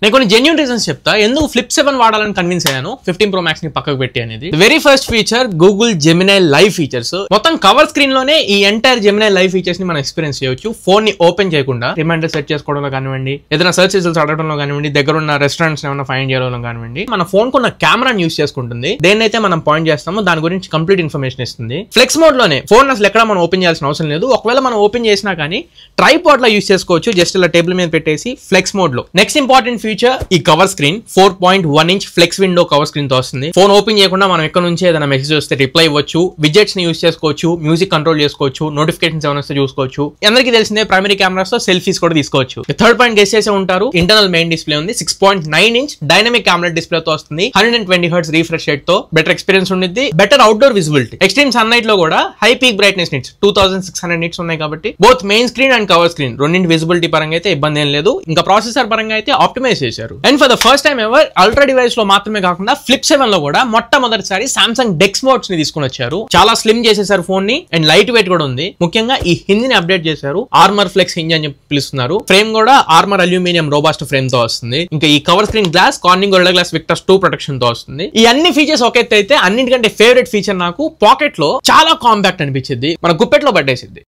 నేను కొన్ని genuine reasons చెప్తా ఎందుకు ఫ్లిప్ 7 వాడాలని కన్విన్స్ అయ్యాను 15 Pro Max ని పక్కకు పెట్టి అనేది. Very first feature Google Gemini live features. మొత్తం కవర్ స్క్రీన్ లోనే ఈ ఎంటైర్ జెమినై లైవ్ ఫీచర్స్ ని మనం ఎక్స్పీరియన్స్ చేయొచ్చు. ఫోన్ ని ఓపెన్ చేయకుండా రిమైండర్ సెట్ చేసుకోవడంలో కానివ్వండి, ఏదైనా సర్చ్ రిజల్ట్స్ అడగడంలో కానివ్వండి, దగ్గర ఉన్న రెస్టారెంట్స్ ఏమైనా ఫైండ్ చేయడంలో కానివ్వండి, మన ఫోన్ కున్న కెమెరాని యూస్ చేసుకుంటుంది. దేన్నైతే మనం పాయింట్ చేస్తామో దాని గురించి కంప్లీట్ ఇన్ఫర్మేషన్ ఇస్తుంది. ఫ్లెక్స్ మోడ్ లోనే ఫోన్ అసలు ఎక్కడ మనం ఓపెన్ చేయాల్సిన అవసరం లేదు. ఒకవేళ మనం ఓపెన్ చేసినా కానీ ట్రైపాడ్ లో యూస్ చేసుకోవచ్చు. జస్ట్ ఇలా టేబుల్ మీద పెట్టేసి ఫ్లెక్స్ మోడ్ లో. నెక్స్ట్ ఇంపార్టెంట్ ఫీచర్ ఈ cover screen 4.1 inch flex window cover screen తో వస్తుంది. ఫోన్ ఓపెన్ చేయకుండా మనం ఎక్కడ నుంచి ఏదైనా మెసేజ్ వస్తే రిప్లై ఇవ్వచ్చు, విజెట్స్ ని యూస్ చేసుకోవచ్చు, మ్యూజిక్ కంట్రోల్ చేసుకోవచ్చు, నోటిఫికేషన్స్ ఏమైనా వస్తే చూసుకోవచ్చు. అందరికీ తెలిసిందే ప్రైమరీ కెమెరాస్ తో సెల్ఫీస్ కూడా తీసుకోవచ్చు. థర్డ్ పాయింట్ గెస్ చేసే ఉంటారు, ఇంటర్నల్ మెయిన్ డిస్ప్లే ఉంది. 6.9 ఇంచ్ డైనమిక్ AMOLED డిస్ప్లే తో వస్తుంది. 120 Hz రిఫ్రెష్ రేట్ తో బెటర్ ఎక్స్పీరియన్స్ ఉంటుంది. Better outdoor visibility. Extreme sunlight లో కూడా high peak brightness nits 2600 nits ఉన్నాయి కాబట్టి both main screen and cover screen రెండింటి విజిబిలిటీ పరంగా అయితే ఇబ్బంది ఏం లేదు. ఇంకా ప్రాసెసర్ పరంగా అయితే ఆప్టిమైజ్ చేశారు. And for the first time ever ultra device లో మాత్రమే కాకుండా ఫ్లిప్ 7 లో కూడా మొట్టమొదటిసారి సామ్సంగ్ డెక్స్ మోడ్స్ ని తీసుకుని వచ్చారు. చాలా స్లిమ్ చేసేసారు ఫోన్ ని అండ్ లైట్ వెయిట్ కూడా ఉంది. ముఖ్యంగా ఈ హింజ్ ని అప్డేట్ చేశారు. ఆర్మర్ ఫ్లెక్స్ హింజ్ అని పిలుస్తున్నారు. ఫ్రేమ్ కూడా ఆర్మర్ అల్యూమినియం రోబాస్ట్ ఫ్రేమ్ తో వస్తుంది. ఇంకా ఈ cover screen glass Corning Gorilla glass Victus 2 protection తో వస్తుంది. ఈ అన్ని ఫీచర్స్ ఒక ఎత్తు అయితే అన్నిటికంటే ఫేవరెట్ ఫీచర్ నాకు పాకెట్ లో చాలా కాంపాక్ట్ అనిపించింది. మన గుప్పెట్లో పట్టేసింది.